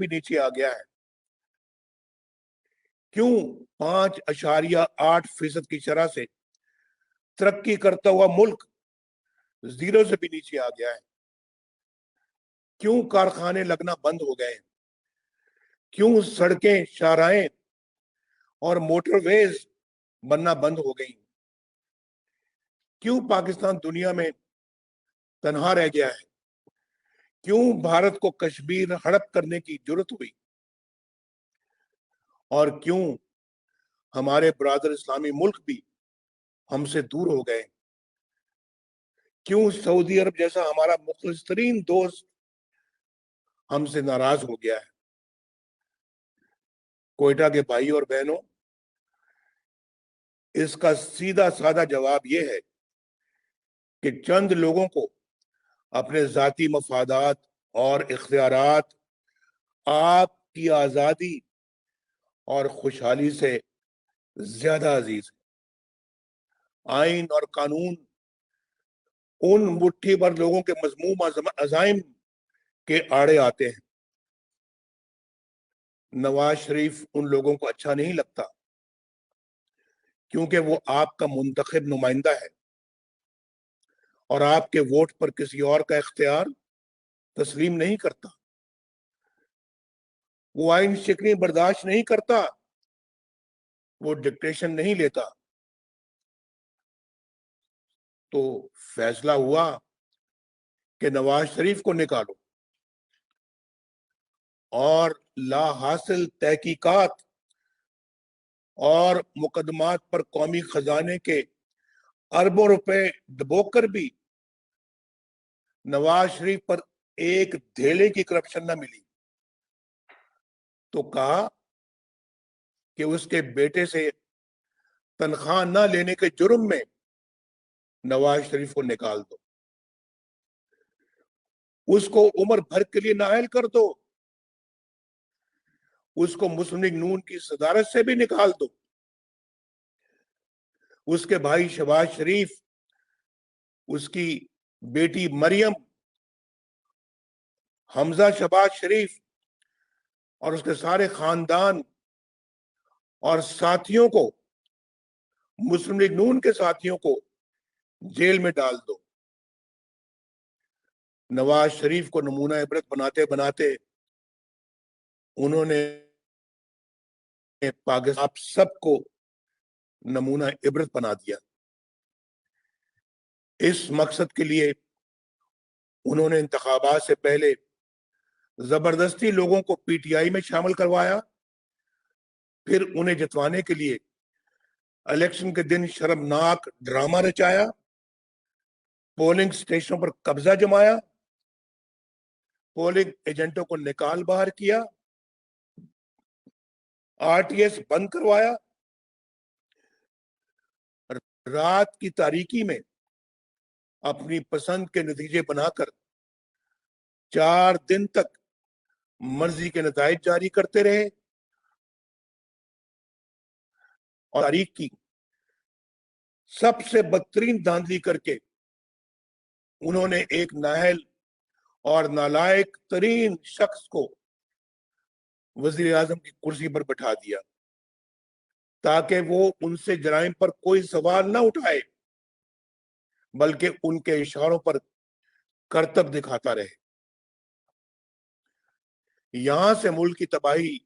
بھی نیچے آ گیا ہے؟ کیوں 5.8% کی شرح سے ترقی کرتا ہوا ملک زیرو سے بھی نیچے آ گیا ہے؟ کیوں کارخانے لگنا بند ہو گئے؟ کیوں سڑکیں، شاہراہیں اور موٹر ویز بننا بند ہو گئی؟ کیوں پاکستان دنیا میں تنہا رہ گیا ہے؟ کیوں بھارت کو کشمیر ہڑپ کرنے کی ضرورت ہوئی؟ اور کیوں ہمارے برادر اسلامی ملک بھی ہم سے دور ہو گئے؟ کیوں سعودی عرب جیسا ہمارا مخلص ترین دوست ہم سے ناراض ہو گیا ہے؟ کوئٹہ کے بھائی اور بہنوں، اس کا سیدھا سادہ جواب یہ ہے کہ چند لوگوں کو اپنے ذاتی مفادات اور اختیارات آپ کی آزادی اور خوشحالی سے زیادہ عزیز ہے۔ آئین اور قانون ان مٹھی بھر لوگوں کے مذموم عزائم کے آڑے آتے ہیں۔ نواز شریف ان لوگوں کو اچھا نہیں لگتا، کیونکہ وہ آپ کا منتخب نمائندہ ہے اور آپ کے ووٹ پر کسی اور کا اختیار تسلیم نہیں کرتا۔ وہ آئین شکنی برداشت نہیں کرتا، وہ ڈکٹیشن نہیں لیتا۔ تو فیصلہ ہوا کہ نواز شریف کو نکالو اور لا حاصل تحقیقات اور مقدمات پر قومی خزانے کے اربوں روپے ڈبو کر بھی نواز شریف پر ایک دھیلے کی کرپشن نہ ملی، تو کہا کہ اس کے بیٹے سے تنخواہ نہ لینے کے جرم میں نواز شریف کو نکال دو، اس کو عمر بھر کے لیے نااہل کر دو، اس کو مسلم لیگ نون کی صدارت سے بھی نکال دو، اس کے بھائی شہباز شریف، اس کی بیٹی مریم، حمزہ شہباز شریف اور اس کے سارے خاندان اور ساتھیوں کو، مسلم لیگ نون کے ساتھیوں کو جیل میں ڈال دو۔ نواز شریف کو نمونہ عبرت بناتے بناتے انہوں نے پاکستان آپ سب کو نمونہ عبرت بنا دیا۔ اس مقصد کے لیے انہوں نے انتخابات سے پہلے زبردستی لوگوں کو پی ٹی آئی میں شامل کروایا، پھر انہیں جتوانے کے لیے الیکشن کے دن شرمناک ڈرامہ رچایا، پولنگ سٹیشنوں پر قبضہ جمایا، پولنگ ایجنٹوں کو نکال باہر کیا، آر ٹی ایس بند کروایا، رات کی تاریکی میں اپنی پسند کے نتیجے بنا کر 4 دن تک مرضی کے نتائج جاری کرتے رہے، اور تاریخ کی سب سے بدترین دھاندلی کر کے انہوں نے ایک نااہل اور نالائق ترین شخص کو وزیر اعظم کی کرسی پر بٹھا دیا تاکہ وہ ان سے جرائم پر کوئی سوال نہ اٹھائے، بلکہ ان کے اشاروں پر کرتب دکھاتا رہے۔ یہاں سے ملک کی تباہی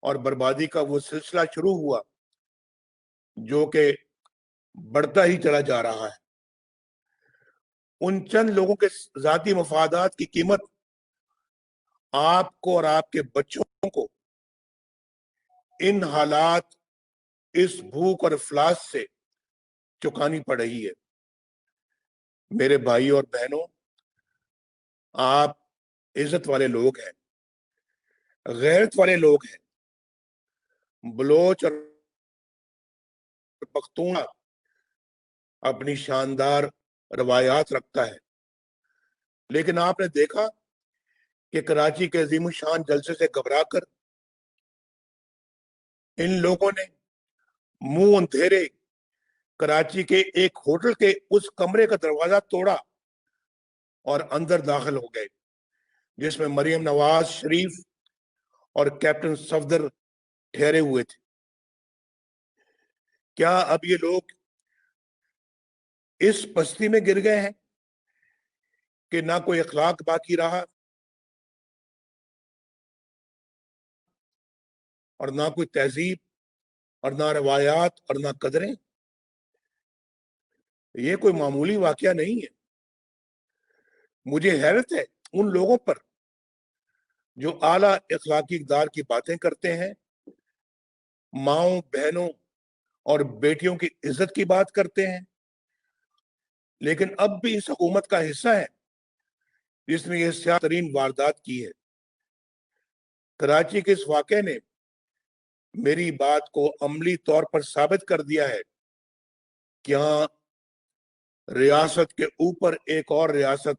اور بربادی کا وہ سلسلہ شروع ہوا جو کہ بڑھتا ہی چلا جا رہا ہے۔ ان چند لوگوں کے ذاتی مفادات کی قیمت آپ کو اور آپ کے بچوں کو ان حالات، اس بھوک اور افلاس سے چکانی پڑ رہی ہے۔ میرے بھائی اور بہنوں، آپ عزت والے لوگ ہیں، غیرت والے لوگ ہیں۔ بلوچ اور پختون اپنی شاندار روایات رکھتا ہے، لیکن آپ نے دیکھا کہ کراچی کے عظیم الشان جلسے سے گھبرا کر ان لوگوں نے منہ اندھیرے کراچی کے ایک ہوٹل کے اس کمرے کا دروازہ توڑا اور اندر داخل ہو گئے جس میں مریم نواز شریف اور کیپٹن صفدر ٹھہرے ہوئے تھے۔ کیا اب یہ لوگ اس پستی میں گر گئے ہیں کہ نہ کوئی اخلاق باقی رہا اور نہ کوئی تہذیب اور نہ روایات اور نہ قدریں؟ یہ کوئی معمولی واقعہ نہیں ہے۔ مجھے حیرت ہے ان لوگوں پر جو اعلیٰ اخلاقی اقدار کی باتیں کرتے ہیں، ماؤں بہنوں اور بیٹیوں کی عزت کی بات کرتے ہیں، لیکن اب بھی اس حکومت کا حصہ ہے جس نے یہ سیاہ ترین واردات کی ہے۔ کراچی کے اس واقعے نے میری بات کو عملی طور پر ثابت کر دیا ہے کہ یہاں ریاست کے اوپر ایک اور ریاست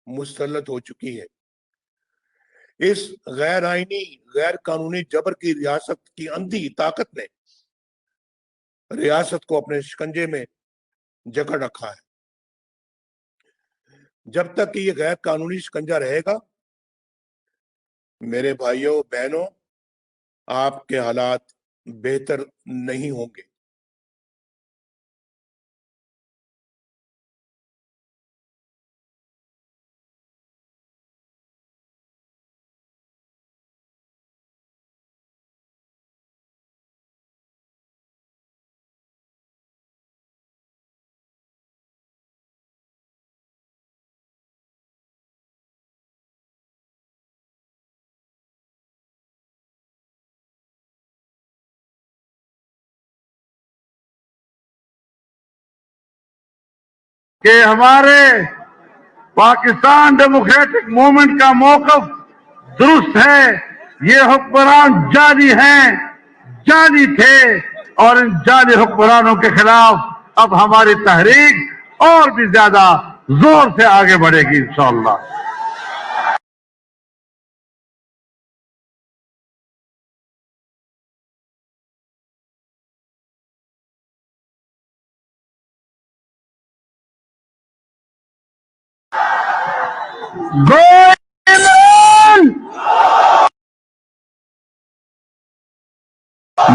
مسلط ہو چکی ہے۔ اس غیر آئینی غیر قانونی جبر کی ریاست کی اندھی طاقت نے ریاست کو اپنے شکنجے میں جکڑ رکھا ہے۔ جب تک کہ یہ غیر قانونی شکنجہ رہے گا، میرے بھائیوں بہنوں، آپ کے حالات بہتر نہیں ہوں گے۔ کہ ہمارے پاکستان ڈیموکریٹک موومنٹ کا موقف درست ہے۔ یہ حکمران جعلی ہیں، جعلی تھے، اور ان جعلی حکمرانوں کے خلاف اب ہماری تحریک اور بھی زیادہ زور سے آگے بڑھے گی انشاءاللہ۔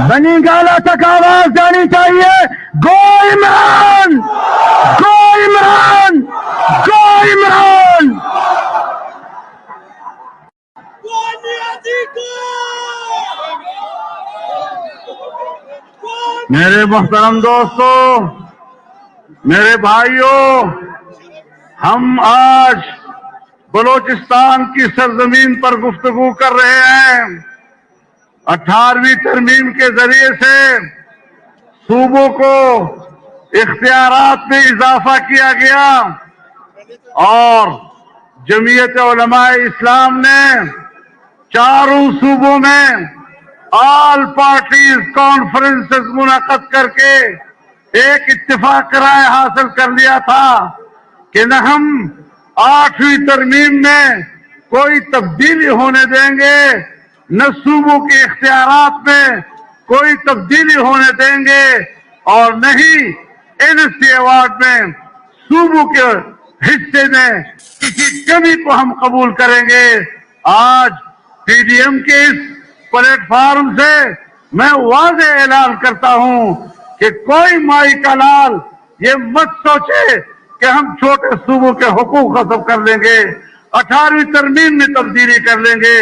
بنی گالا تک آواز جانی چاہیے، گو عمران، گو عمران، گو عمران۔ میرے محترم دوستو، میرے بھائیوں، ہم آج بلوچستان کی سرزمین پر گفتگو کر رہے ہیں۔ 18ویں ترمیم کے ذریعے سے صوبوں کو اختیارات میں اضافہ کیا گیا اور جمعیت علماء اسلام نے چاروں صوبوں میں آل پارٹیز کانفرنسز منعقد کر کے ایک اتفاق رائے حاصل کر لیا تھا کہ نہ ہم 8ویں ترمیم میں کوئی تبدیلی ہونے دیں گے، نہ صوبوں کے اختیارات میں کوئی تبدیلی ہونے دیں گے، اور نہ ہی NSC ایوارڈ میں صوبوں کے حصے میں کسی کمی کو ہم قبول کریں گے۔ آج PDM کے اس پلیٹ فارم سے میں واضح اعلان کرتا ہوں کہ کوئی مائی کا لال یہ مت سوچے کہ ہم چھوٹے صوبوں کے حقوق ختم کر لیں گے، 18ویں ترمیم میں تبدیلی کر لیں گے،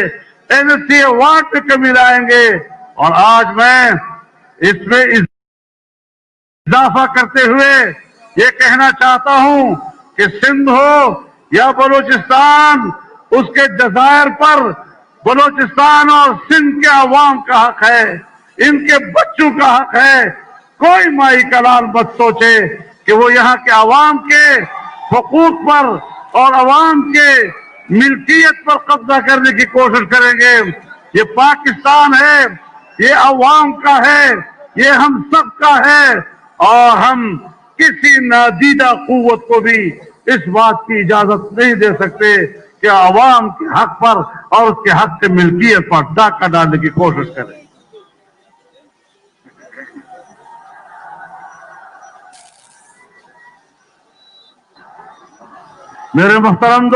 NSC ایوارڈ میں کمی لائیں گے۔ اور آج میں اس میں اضافہ کرتے ہوئے یہ کہنا چاہتا ہوں کہ سندھ ہو یا بلوچستان، اس کے جزائر پر بلوچستان اور سندھ کے عوام کا حق ہے، ان کے بچوں کا حق ہے۔ کوئی مائی کلال مت سوچے کہ وہ یہاں کے عوام کے حقوق پر اور عوام کے ملکیت پر قبضہ کرنے کی کوشش کریں گے۔ یہ پاکستان ہے، یہ عوام کا ہے، یہ ہم سب کا ہے، اور ہم کسی نادیدہ قوت کو بھی اس بات کی اجازت نہیں دے سکتے کہ عوام کے حق پر اور اس کے حق سے ملکیت پر ڈاکہ ڈالنے کی کوشش کریں۔ میرے محترم